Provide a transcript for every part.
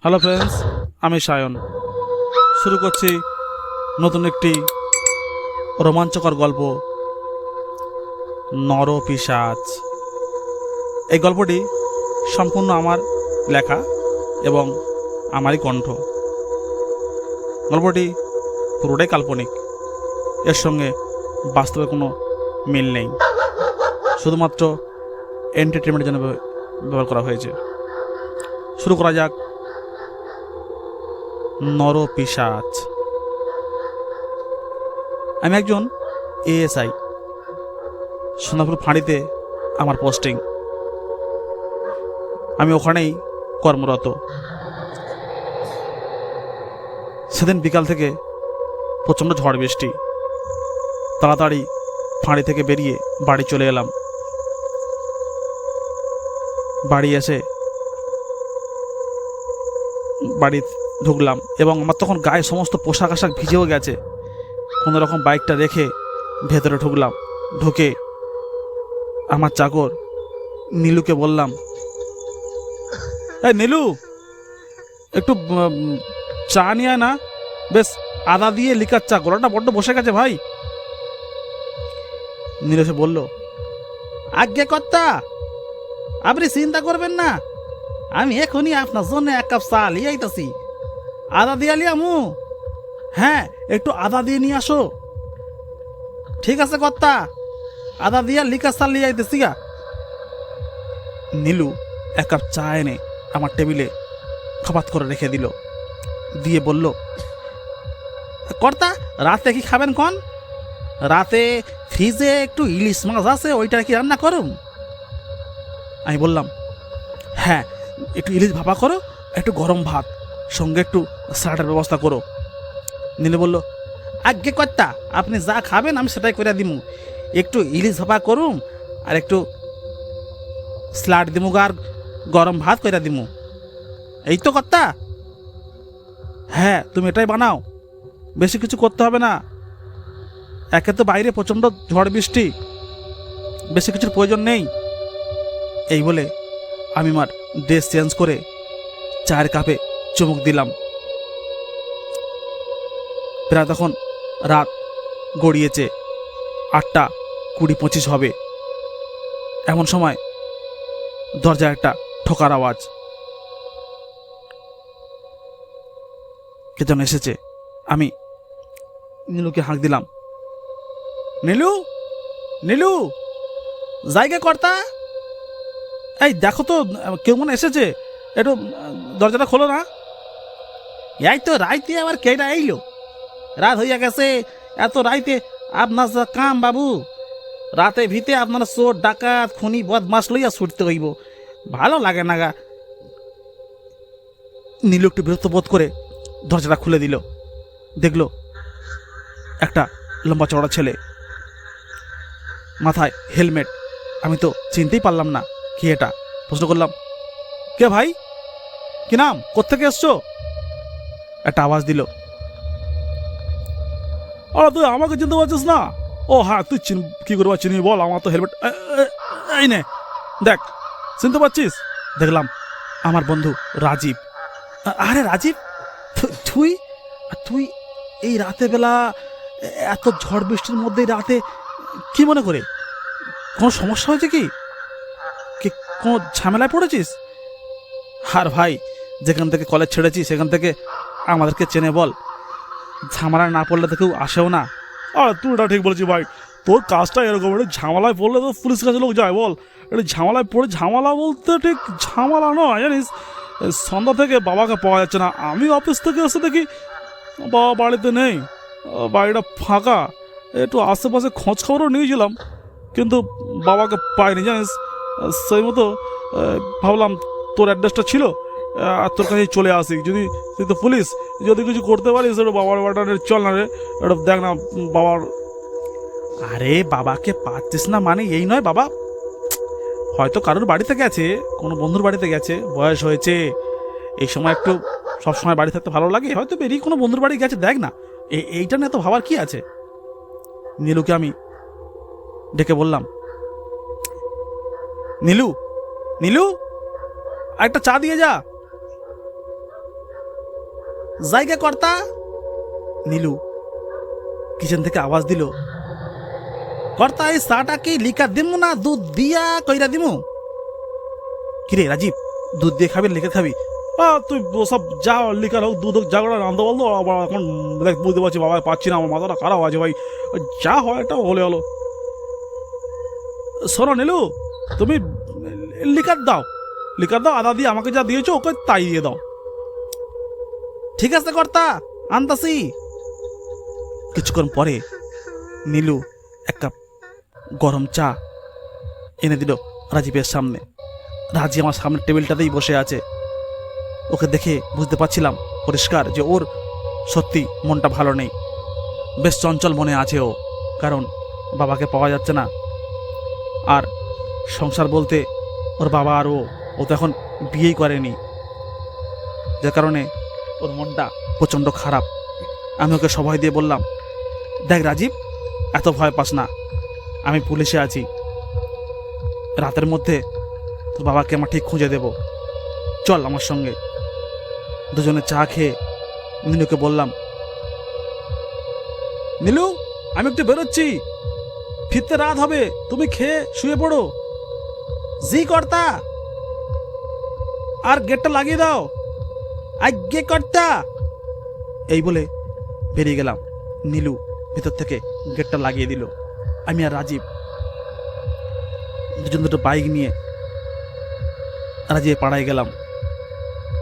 Hello friends, আমি সায়ন। শুরু করছি নতুন একটি রোমাঞ্চকর গল্প, নরপিশাচ। এই গল্পটি সম্পূর্ণ আমার লেখা এবং আমারই কণ্ঠ। গল্পটি পুরোটাই কাল্পনিক, এর সঙ্গে বাস্তবে কোনো মিল নেই, শুধুমাত্র এন্টারটেনমেন্টের জন্য ব্যবহার করা হয়েছে। শুরু করা যাক। নরপিশাচ। আমি একজন এএসআই। সোনাপুর ফাঁড়িতে আমার পোস্টিং। আমি ওখানেই কর্মরত। সেদিন বিকাল থেকে প্রচণ্ড ঝড় বৃষ্টি। তাড়াতাড়ি ফাঁড়ি থেকে বেরিয়ে বাড়ি চলে এলাম। বাড়ি এসে বাড়ি ঢুকলাম এবং আমার তখন গায়ে সমস্ত পোশাক আশাক ভিজেও গেছে। কোনো রকম বাইকটা রেখে ভেতরে ঢুকলাম। ঢুকে আমার চাকর নীলুকে বললাম, এই নীলু, একটু চা নিয়ে আয় না, বেশ আদা দিয়ে লিকার চা, গলাটা বড্ড বসে গেছে ভাই। নীলু এসে বলল, আজ্ঞে কর্তা, আপনি চিন্তা করবেন না, আমি এখনই আপনার জন্য এক কাপ চা লিয়ে আইতাছি। আদা দিয়ে লিয়ামু? হ্যাঁ, একটু আদা দিয়ে নিয়ে আসো। ঠিক আছে কর্তা, আদা দিয়া লিকার চা লিয়ে আইতেছি গা। নীলু এক কাপ চা এনে আমার টেবিলে খাপাত করে রেখে দিল, দিয়ে বলল, কর্তা, রাতে কি খাবেন কন? রাতে ফ্রিজে একটু ইলিশ মাছ আছে, ওইটা কি রান্না করুন? আমি বললাম, হ্যাঁ, একটু ইলিশ ভাপা করো, একটু গরম ভাত, সঙ্গে একটু স্যালাডের ব্যবস্থা করো। নীলু বলল, আজ্ঞে কর্তা, আপনি যা খাবেন আমি সেটাই করে দিমু। একটু ইলিশ ভাপা করুম আর একটু স্যালাড দিমু আর গরম ভাত করে দিমু, এই তো কর্তা? হ্যাঁ, তুমি এটাই বানাও, বেশি কিছু করতে হবে না। একে তো বাইরে প্রচণ্ড ঝড় বৃষ্টি, বেশি কিছুর প্রয়োজন নেই। এই বলে আমি আমার ড্রেস চেঞ্জ করে চায়ের কাপে চুমুক দিলাম। প্রায় তখন রাত গড়িয়েছে 8:20-25 হবে। এমন সময় দরজায় একটা ঠোকার আওয়াজ। কে যেন এসেছে। আমি নীলুকে হাঁক দিলাম, নীলু, নীলু, জায়গা কর্তা, এই দেখো তো, কেউ মনে এসেছে, একটু দরজাটা খোলো না। এই তো রাইতে আবার কেটা আইলো? রাত হইয়া গেছে, এত রাইতে আপনার যা কাম বাবু, রাতে ভিতে আপনার চোর ডাকাত খুনি বদমাস লইয়া ছুটতে হইব, ভালো লাগে না গা। নীলু একটু বিরক্ত বোধ করে দরজাটা খুলে দিল। দেখলো একটা লম্বা চড়া ছেলে, মাথায় হেলমেট। আমি তো চিনতেই পারলাম না কি এটা। প্রশ্ন করলাম, কে ভাই, কি নাম, কোত্থেকে এসছো? একটা আওয়াজ দিল, আরে তুই আমাকে চিনতে পারছিস না? ও হ্যাঁ, তুই কি করবা চিনি বল, আমার তো হেলমেট এই নে, দেখ, চিনতে পারছিস? দেখলাম আমার বন্ধু রাজীব। আরে রাজীব, তুই তুই এই রাতে বেলা, এত ঝড় বৃষ্টির মধ্যে রাতে কি মনে করে? কোনো সমস্যা হয়েছে কি? কোনো ঝামেলায় পড়েছিস? আর ভাই, যেখান থেকে কলেজ ছেড়েছি সেখান থেকে আমাদেরকে চেনে বল, ঝামেলায় না পড়লে তো কেউ আসেও না। আর তুই এটা ঠিক বলেছিস ভাই, তোর কাজটা এরকম, এটা ঝামেলায় পড়লে তো পুলিশ কাছে লোক যায় বল। এটা ঝামেলায় পড়ে, ঝামেলা বলতে ঠিক ঝামেলা নয় জানিস, সন্ধ্যা থেকে বাবাকে পাওয়া যাচ্ছে না। আমি অফিস থেকে এসে দেখি বাবা বাড়িতে নেই, বাড়িটা ফাঁকা। একটু আশেপাশে খোঁজ খবরও নিয়েছিলাম, কিন্তু বাবাকে পাইনি জানিস। সেই মতো ভাবলাম তোর অ্যাড্রেসটা ছিল, আর তোর কাছে চলে আসি। যদি তুই তো পুলিশ, যদি কিছু করতে পারিস একটু বাবার বাড়িটা চল না রে, একটু দেখ না বাবার। আরে বাবাকে পাচ্ছিস না মানে এই নয় বাবা, হয়তো কারোর বাড়িতে গেছে, কোনো বন্ধুর বাড়িতে গেছে, বয়স হয়েছে, এই সময় একটু সবসময় বাড়ি থাকতে ভালো লাগে, হয়তো বেরিয়ে কোনো বন্ধুর বাড়ি গেছে, দেখ না, এইটা নিয়ে তো ভাবার কি আছে। নীলুকে আমি ডেকে বললাম, নীলু, নীলু, একটা চা দিয়ে যা। জায়গা কর্তা। নীলু কিচেন থেকে আওয়াজ দিল, কর্তা এই চাটা কি লিকার দিমু না দুধ দিয়া কইরা দিমু? কিরে রাজীব, দুধ দিয়ে খাবি লিকার খাবি? তুই সব যা লিকার হোক দুধ হোক যা করে আনতে বলতো। আবার এখন দেখ বুঝতে পারছি বাবা পাচ্ছি না, আমার মাথাটা খারাপ আছে ভাই। যা হয় এটা হলে হলো। শোনো নীলু, তুমি লিকার দাও, লিকার দাও, আদা দিয়ে আমাকে যা দিয়েছো ওকে তাই দিয়ে দাও। ঠিক আছে কর্তা, আনতাছি। কিছুক্ষণ পরে নীলু এক কাপ গরম চা এনে দিল রাজীবের সামনে। রাজি আমার সামনের টেবিলটাতেই বসে আছে। ওকে দেখে বুঝতে পারছিলাম পরিষ্কার যে ওর সত্যি মনটা ভালো নেই, বেশ চঞ্চল মনে আছে ও। কারণ বাবাকে পাওয়া যাচ্ছে না, আর সংসার বলতে ওর বাবা আর ও তো এখন বিয়েই করেনি, যার কারণে ওর মনটা প্রচণ্ড খারাপ। আমি ওকে সবাই দিয়ে বললাম, দেখ রাজীব, এত ভয় পাস না, আমি পুলিশে আছি, রাতের মধ্যে তোর বাবাকে আমার ঠিক খুঁজে দেব, চল আমার সঙ্গে। দুজনে চা খেয়ে নীলুকে বললাম, নীলু আমি একটু বেরোচ্ছি, ফিরতে রাত হবে, তুমি খেয়ে শুয়ে পড়ো। জি কর্তা। আর গেটটা লাগিয়ে দাও। আজ্ঞে কর্তা। এই বলে বেরিয়ে গেলাম। নীলু ভিতর থেকে গেটটা লাগিয়ে দিল। আমি আর রাজীব দুজন দুটো বাইক নিয়ে রাজীব পাড়ায় গেলাম।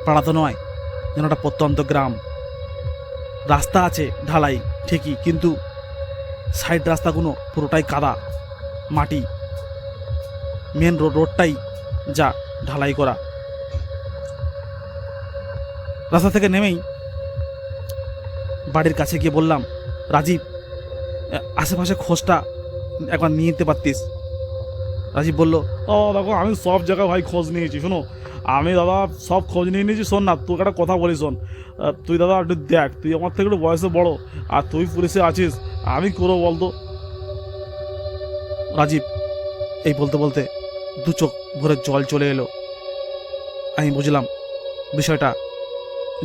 পাড়া তো নয়, যেন একটা প্রত্যন্ত গ্রাম। রাস্তা আছে ঢালাই ঠিকই, কিন্তু সাইড রাস্তাগুলো পুরোটাই কাদা মাটি। মেন রোডটাই যা ঢালাই করা। রাস্তা থেকে নেমেই বাড়ির কাছে গিয়ে বললাম, রাজীব আশেপাশে খোঁজটা একবার নিয়ে নিতে পারতিস। রাজীব বলল, ও দেখো আমি সব জায়গায় ভাই খোঁজ নিয়েছি, শোনো আমি দাদা সব খোঁজ নিয়ে নিয়েছি। শোন না, তোকে একটা কথা বলি শোন, তুই দাদা একটু দেখ, তুই আমার থেকে একটু বয়সে বড় আর তুই পুলিশে আছিস, আমি করবো বলতো? রাজীব এই বলতে বলতে দু চোখ ভরে জল চলে এলো। আমি বুঝলাম বিষয়টা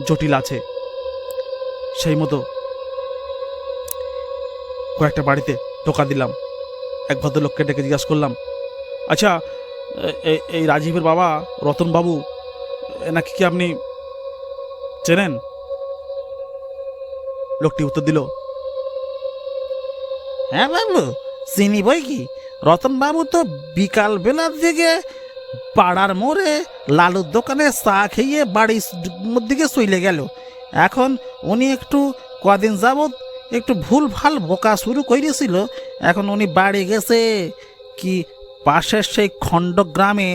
জটিল আছে। সেই মতো কয়েকটা বাড়িতে টোকা দিলাম। এক ভদ্রলোককে ডেকে জিজ্ঞাসা করলাম, আচ্ছা এই রাজীবের বাবা রতনবাবু এনাকে কি আপনি চেনেন? লোকটি উত্তর দিল, হ্যাঁ বাবু চিনি বই কি, রতনবাবু তো বিকাল বেলার দিকে পাড়ার মোড়ে লালুর দোকানে চা খেয়ে বাড়ির দিকে চলে গেল। এখন উনি একটু কদিন যাবৎ একটু ভুল ভাল বোকা শুরু করেছিল। এখন উনি বাড়ি গেছে কি পাশের সেই খণ্ডগ্রামে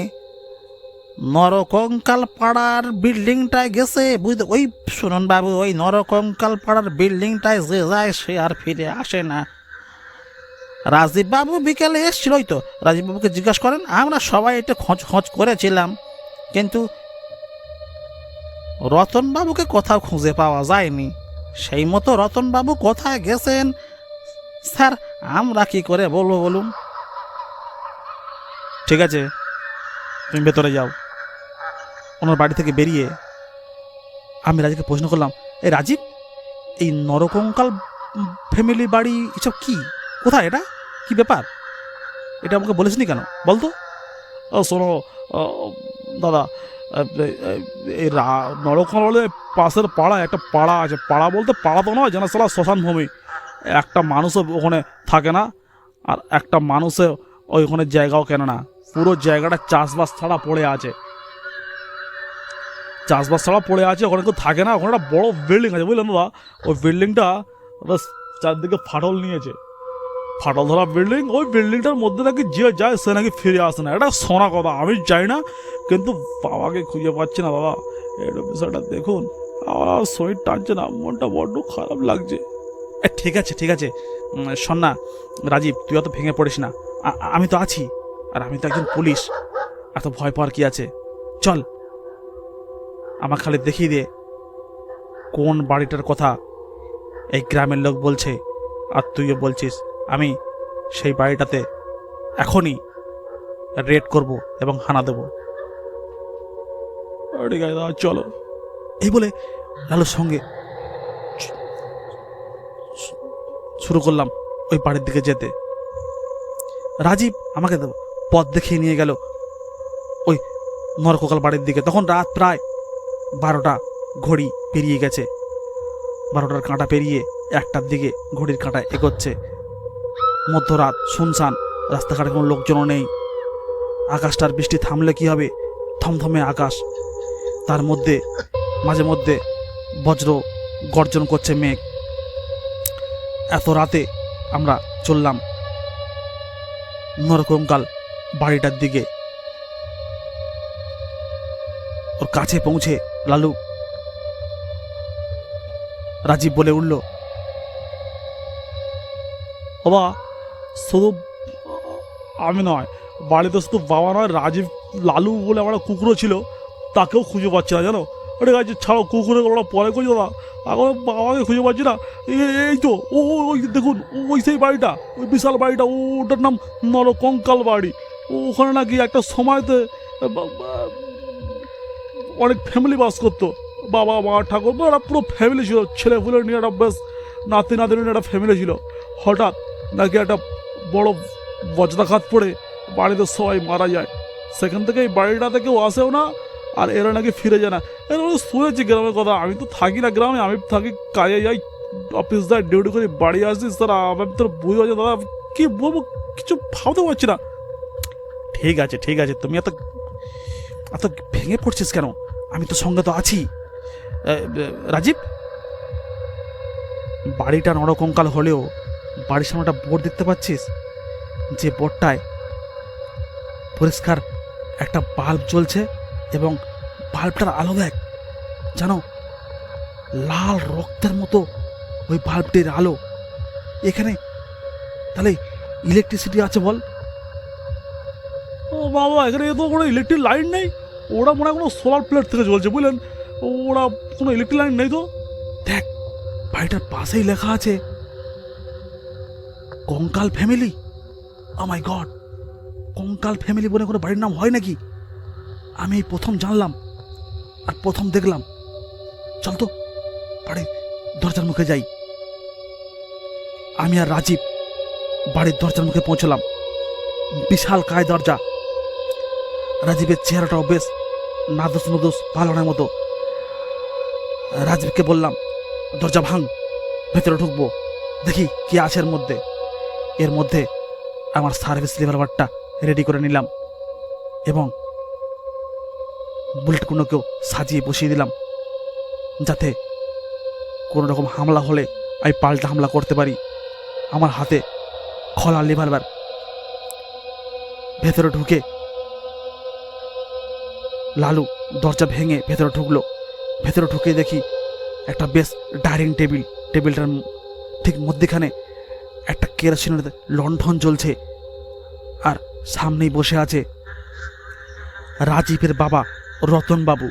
নরকঙ্কাল পাড়ার বিল্ডিংটায় গেছে, বুঝতে? ওই শুনুন বাবু, ওই নরকঙ্কাল পাড়ার বিল্ডিংটায় যে যায় সে আর ফিরে আসে না। রাজীব বাবু বিকেলে এসেছিলই তো, রাজীব বাবুকে জিজ্ঞাসা করেন। আমরা সবাই একটু খোঁজ করেছিলাম, কিন্তু রতনবাবুকে কোথাও খুঁজে পাওয়া যায়নি। সেই মতো রতনবাবু কোথায় গেছেন স্যার আমরা কি করে বলবো বলুন? ঠিক আছে, তুমি ভেতরে যাও। ওনার বাড়ি থেকে বেরিয়ে আমি রাজীবকে প্রশ্ন করলাম, এই রাজীব, এই নরকঙ্কাল ফ্যামিলি বাড়ি এসব কি, কোথায়, এটা কি ব্যাপার? এটা আমাকে বলেছিনি কেন বলতো? শোনো দাদা, এই নরকঙ্কালের পাশের পাড়ায় একটা পাড়া আছে। পাড়া বলতে পাড়া তো নয়, যেন সালা শ্মশান ভূমি। একটা মানুষও ওখানে থাকে না, আর একটা মানুষে ওইখানে জায়গাও কেন না। পুরো জায়গাটা চাষবাস ছাড়া পড়ে আছে, চাষবাস ছাড়া পড়ে আছে, ওখানে কেউ থাকে না। ওখানে একটা বড় বিল্ডিং আছে, বুঝলেন দাদা? ওই বিল্ডিংটা চারদিকে ফাটল নিয়েছে, ফাটল ধরা বিল্ডিং। ওই বিল্ডিংটার মধ্যে নাকি যে যায় সে নাকি ফিরে আসে না। এটা শোনা কথা, আমি যাই না, কিন্তু বাবাকে খুঁজে পাচ্ছি না দাদা। এটা বিষয়টা দেখুন, আমার শরীর টানছে না, মনটা বড্ড খারাপ লাগছে। ঠিক আছে ঠিক আছে, শোন না রাজীব, তুই অত ভেঙে পড়িস না, আমি তো আছি, আর আমি তো একজন পুলিশ, এত ভয় পাওয়ার কি আছে? চল, আমার খালি দেখিয়ে দে কোন বাড়িটার কথা এই গ্রামের লোক বলছে আর তুইও বলছিস। আমি সেই বাড়িটাতে এখনই রেড করব এবং হানা দেব। ঠিক আছে দাদা, চলো। এই বলে লালুর সঙ্গে শুরু করলাম ওই বাড়ির দিকে যেতে। রাজীব আমাকে পথ দেখিয়ে নিয়ে গেল ওই নরকঙ্কাল বাড়ির দিকে। তখন রাত প্রায় 12টা, ঘড়ি পেরিয়ে গেছে। 12টার কাঁটা পেরিয়ে 1টার দিকে ঘড়ির কাঁটায় এগোচ্ছে। মধ্যরাত, শুনশান, রাস্তাঘাটে কোনো লোকজনও নেই। আকাশটার বৃষ্টি থামলে কি হবে, থমথমে আকাশ, তার মধ্যে মাঝে মধ্যে বজ্র গর্জন করছে মেঘ। এত রাতে আমরা চললাম নরকঙ্কাল বাড়িটার দিকে। ওর কাছে পৌঁছে লালু রাজীব বলে উঠল, বাবা শুধু আমি নয়, বাড়িতে শুধু বাবা নয়, রাজীব, লালু বলে আমার কুকুরও ছিল, তাকেও খুঁজে পাচ্ছি না জানো। ওটা গাছ ছাড়ো, কুকুরের ওরা পরে করি দাদা, এখন বাবাকে খুঁজে পাচ্ছি না। এই তো ওই দেখুন, ওই সেই বাড়িটা, ওই বিশাল বাড়িটা, ওটার নাম নরকঙ্কাল বাড়ি। ওখানে নাকি একটা সময়তে অনেক ফ্যামিলি বাস করতো, বাবা মা ঠাকুর, ওরা পুরো ফ্যামিলি ছিল, ছেলে ফুলে নিয়ে একটা বেশ নাতি নাতি নিয়ে একটা ফ্যামিলি ছিল। হঠাৎ নাকি একটা বড় বজ্রাঘাত পড়ে বাড়িতে সবাই মারা যায়। সেখান থেকে এই বাড়িটাতে কেউ আসেও না, আর এরা নাকি ফিরে যায় না। এরা শুনেছি গ্রামের কথা, আমি তো থাকি না গ্রামে, আমি থাকি কাজে যাই, অফিস যাই, ডিউটি করে বাড়ি আসিস, তারা আমি তোর বুঝতে পারছি দাদা, কী বলবো কিছু ভাবতে পারছি না। ঠিক আছে ঠিক আছে, তুমি এত এত ভেঙে পড়ছিস কেন? আমি তো সঙ্গে তো আছি। রাজীব, বাড়িটা নরকঙ্কাল হলেও বাড়ির সামনে একটা বোর্ড দেখতে পাচ্ছিস? যে বোর্ডটায় পরিষ্কার একটা বাল্ব জ্বলছে, এবং বাল্বটার আলো দেখ, জানো লাল রক্তের মতো ওই বাল্বটির আলো। এখানে তাহলে ইলেকট্রিসিটি আছে বল? ও বাবা, এখানে তো কোনো ইলেকট্রিক লাইন নেই, ওরা মনে হয় কোনো সোলার প্লেট থেকে জ্বলছে, বুঝলেন, ওরা কোনো ইলেকট্রিক লাইন নেই তো। দেখ বাড়িটার পাশেই লেখা আছে কঙ্কাল ফ্যামিলি। ও মাই গড, কঙ্কাল ফ্যামিলি বলে কোনো বাড়ির নাম হয় নাকি? আমি এই প্রথম জানলাম আর প্রথম দেখলাম। চল তো বাড়ির দরজার মুখে যাই। আমি আর রাজীব বাড়ির দরজার মুখে পৌঁছলাম। বিশাল কায় দরজা। রাজীবের চেহারাটাও বেশ নাদুস নুদুস পালনের মতো। রাজীবকে বললাম, দরজা ভাঙ, ভেতরে ঢুকবো, দেখি কি আছে এর মধ্যে। এর মধ্যে আমার সার্ভিস রিভলভারটা রেডি করে নিলাম এবং বুলেটগুলোকেও সাজিয়ে বসিয়ে দিলাম, যাতে কোনো রকম হামলা হলে আমি পাল্টা হামলা করতে পারি। আমার হাতে খোলা রিভলভার। ভেতরে ঢুকে লালু দরজা ভেঙে ভেতরে ঢুকলো। ভেতরে ঢুকে দেখি একটা বেশ ডাইনিং টেবিল, টেবিলটার ঠিক মধ্যেখানে একটা কেরোসিনের লণ্ঠন জ্বলছে, আর সামনেই বসে আছে রাজীবের বাবা রতনবাবু।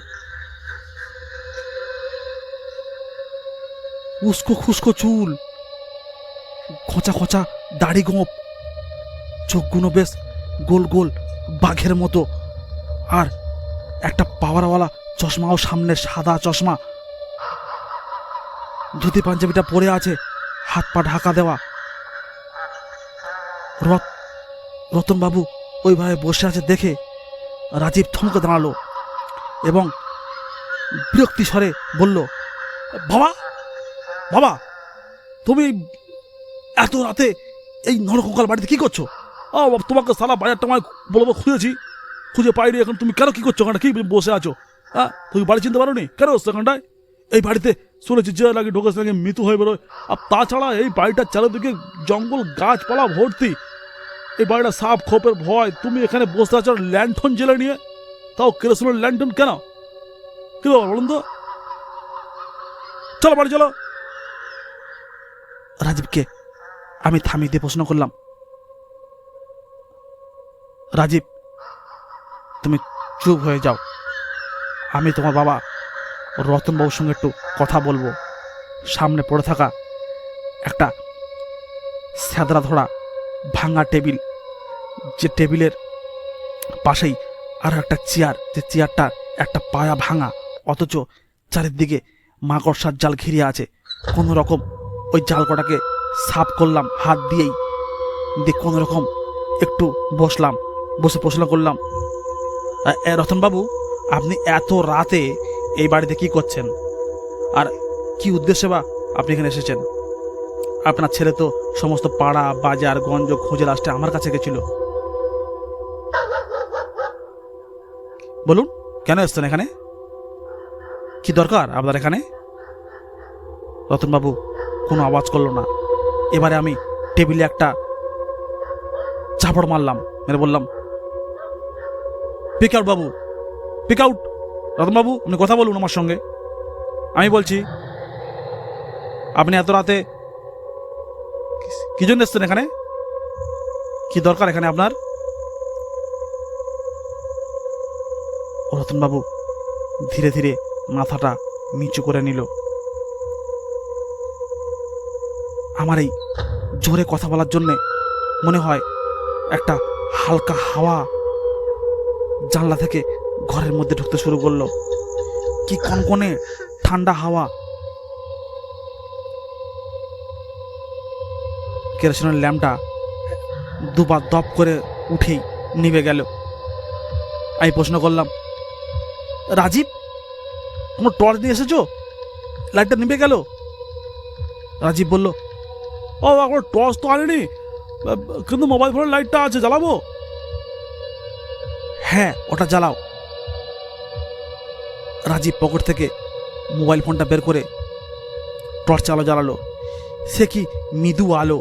উস্কো খুস্কো চুল, খোঁচা খোঁচা দাড়ি গোঁপ, চোখগুলো বেশ গোল গোল বাঘের মতো, আর একটা পাওয়ারওয়ালা চশমাও সামনে, সাদা চশমা। ধুতি পাঞ্জাবিটা পরে আছে, হাত পা ঢাকা দেওয়া। রতনবাবু ওইভাবে বসে আছে দেখে রাজীব থমকে দাঁড়ালো এবং বিরক্তি স্বরে বলল, বাবা, বাবা, তুমি এত রাতে এই নরকঙ্কাল বাড়িতে কি করছো? তোমাকে সারা বাজারটা আমায় বলবো খুঁজেছি, খুঁজে পাইনি, এখন তুমি কেন কি করছো ওখানে, কি বসে আছো? হ্যাঁ, তুমি বাড়ি চিনতে পারো নি? কেন হচ্ছে এখানটায়? এই বাড়িতে শুনেছি যে নাকি ঢোকে নাকি মৃত্যু হয়ে বেরোয়, আর তাছাড়া এই বাড়িটার চারিদিকে জঙ্গল গাছপালা ভর্তি। এই বাড়িটা সাপ খোপের ভয়, তুমি এখানে বসে আছো ল্যান্ঠন জেলে নিয়ে, তাও কেরোসিনের ল্যান্ঠন। কেন, কি ব্যাপার বলুন তো? চলো বাড়ি চলো। রাজীবকে আমি থামিয়ে দিয়ে প্রশ্ন করলাম, রাজীব তুমি চুপ হয়ে যাও, আমি তোমার বাবা রতনবাবুর সঙ্গে একটু কথা বলবো। সামনে পড়ে থাকা একটা স্যাদরা ধরা ভাঙা টেবিল, যে টেবিলের পাশেই আরও একটা চেয়ার, যে চেয়ারটা একটা পায়া ভাঙা, অথচ চারিদিকে মাকড়সার জাল ঘিরে আছে। কোনো রকম ওই জাল কটাকে সাফ করলাম হাত দিয়েই, দিয়ে কোনো রকম একটু বসলাম, বসে প্রশ্ন করলাম, রতনবাবু, আপনি এত রাতে এই বাড়িতে কি করছেন, আর কি উদ্দেশ্যে বা আপনি এখানে এসেছেন? আপনার ছেলে তো সমস্ত পাড়া বাজার গঞ্জ খুঁজে লাস্টে আমার কাছে গেছিল। বলুন, কেন এসছেন এখানে? কি দরকার আপনার এখানে? রতনবাবু কোনো আওয়াজ করলো না। এবারে আমি টেবিলে একটা চাপড় মারলাম, মেরে বললাম, পিক আউট বাবু, পিক আউট। রতনবাবু, আপনি কথা বলুন আমার সঙ্গে। আমি বলছি, আপনি এত রাতে কি জন্য এসছেন এখানে? কি দরকার এখানে আপনার? রতনবাবু ধীরে ধীরে মাথাটা নিচু করে নিল। আমার এই জোরে কথা বলার জন্যে মনে হয় একটা হালকা হাওয়া জানলা থেকে ঘরের মধ্যে ঢুকতে শুরু করলো। কি কনকনে ঠান্ডা হাওয়া। কেরোসিনের ল্যাম্পটা দুবার দপ করে উঠেই নিভে গেল। আমি প্রশ্ন করলাম, রাজীব, তোমার টর্চ নিয়ে এসেছো? লাইটটা নিভে গেল। রাজীব বলল, ও এখন টর্চ তো আনিনি, কিন্তু মোবাইল ফোনের লাইটটা আছে, জ্বালাবো? হ্যাঁ, ওটা জ্বালাও। রাজীব পকেট থেকে মোবাইল ফোনটা বের করে টর্চ আলো জ্বালালো। সে কি মৃদু আলো!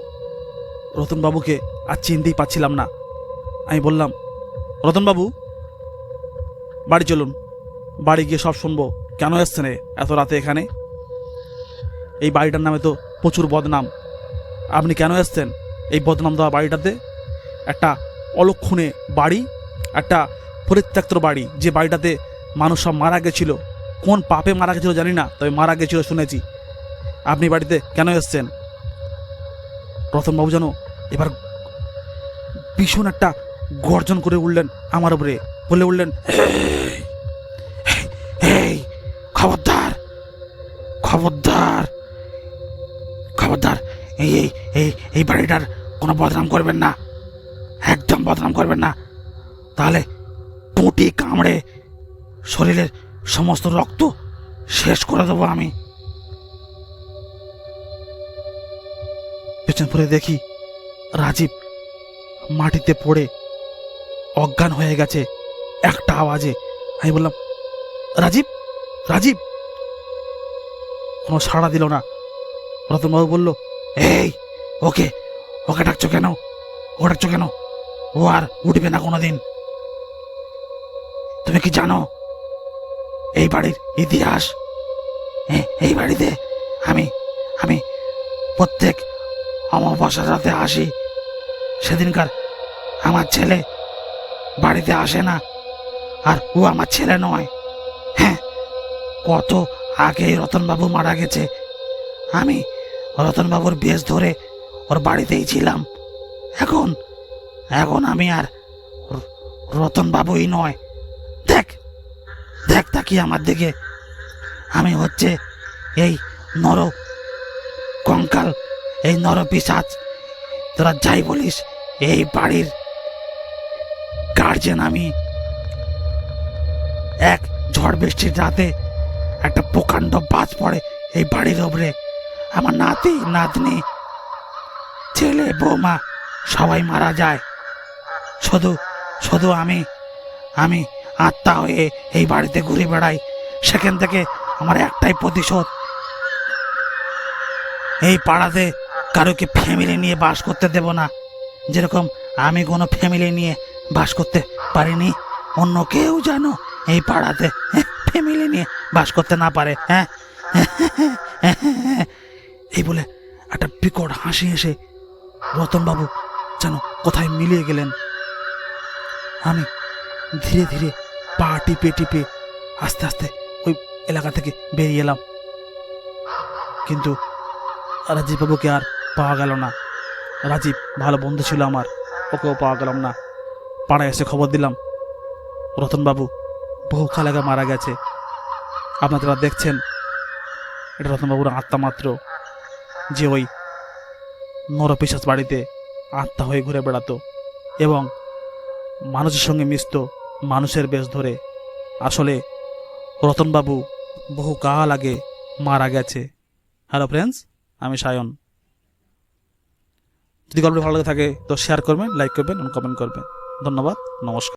রতনবাবুকে আর চিনতেই পারছিলাম না। আমি বললাম, রতনবাবু, বাড়ি চলুন, বাড়ি গিয়ে সব শুনবো। কেন এসছেন এত রাতে এখানে? এই বাড়িটার নামে তো প্রচুর বদনাম। আপনি কেন এসছেন এই বদনাম দেওয়া বাড়িটাতে? একটা অলক্ষণে বাড়ি, একটা পরিত্যক্ত বাড়ি, যে বাড়িটাতে মানুষ সব মারা গেছিল। কোন পাপে মারা গেছিল জানি না, তবে মারা গেছিল শুনেছি। আপনি বাড়িতে কেন এসছেন? রতনবাবু যেন এবার ভীষণ একটা গর্জন করে উঠলেন আমার উপরে, বলে উঠলেন, এই খবরদার, খবরদার, খবরদার, এই এই এই বাড়িটার কোনো বদনাম করবেন না, একদম বদনাম করবেন না, তাহলে টুটি কামড়ে শরীরের সমস্ত রক্ত শেষ করে দেবো আমি। পেছন ফিরে দেখি রাজীব মাটিতে পড়ে অজ্ঞান হয়ে গেছে একটা আওয়াজে। আমি বললাম, রাজীব, রাজীব। কোনো সাড়া দিল না। রতনবাবু বলল, এই ওকে ওকে ডাকছো কেন? ও ডাকছো কেন? ও আর উঠবে না কোনোদিন। তুমি কি জানো এই বাড়ির ইতিহাস? এই বাড়িতে আমি আমি প্রত্যেক অমাবস্যার রাতে আসি। সেদিনকার আমার ছেলে বাড়িতে আসে না, আর ও আমার ছেলে নয়। হ্যাঁ, কত আগেই রতনবাবু মারা গেছে। আমি রতনবাবুর বেশ ধরে ওর বাড়িতেই ছিলাম। এখন এখন আমি আর রতনবাবুই নয়। দেখ দেখ তাকিয়ে আমার দিকে। আমি হচ্ছে এই নর কঙ্কাল, এই নর পিশাচ, তোরা যাই বলিস, এই বাড়ির গার্জেন আমি। এক ঝড় বৃষ্টির রাতে একটা প্রকাণ্ড বাজ পড়ে এই বাড়ির ওপরে। আমার নাতি নাতনি, ছেলে বৌমা সবাই মারা যায়। শুধু শুধু আমি আমি আত্মা হয়ে এই বাড়িতে ঘুরে বেড়াই। সেখান থেকে আমার একটাই প্রতিশোধ, এই পাড়াতে কারোকে ফ্যামিলি নিয়ে বাস করতে দেব না। যেরকম আমি কোনো ফ্যামিলি নিয়ে বাস করতে পারিনি, অন্য কেউ যেন এই পাড়াতে ফ্যামিলি নিয়ে বাস করতে না পারে। হ্যাঁ, এই বলে একটা বিকট হাসি এসে রতনবাবু যেন কোথায় মিলিয়ে গেলেন। আমি ধীরে ধীরে পা টিপে টিপে আস্তে আস্তে ওই এলাকা থেকে বেরিয়ে এলাম। কিন্তু রাজীববাবুকে আর পাওয়া গেল না। রাজীব ভালো বন্ধু ছিল আমার, ওকেও পাওয়া গেলাম না। পাড়ায় এসে খবর দিলাম, রতনবাবু বহুকাল আগে মারা গেছে। আপনারা যারা দেখছেন, এটা রতনবাবুর আত্মা মাত্র, যে ওই নরপিশাচ বাড়িতে আত্মা হয়ে ঘুরে বেড়াতো এবং মানুষের সঙ্গে মিশত মানুষের বেশ ধরে। আসলে রতনবাবু বহু কাল আগে মারা গেছে। হ্যালো ফ্রেন্ডস, আমি সায়ন। যদি গল্পটি ভালো লাগে থাকে তো শেয়ার করবেন, লাইক করবেন এবং কমেন্ট করবেন। ধন্যবাদ, নমস্কার।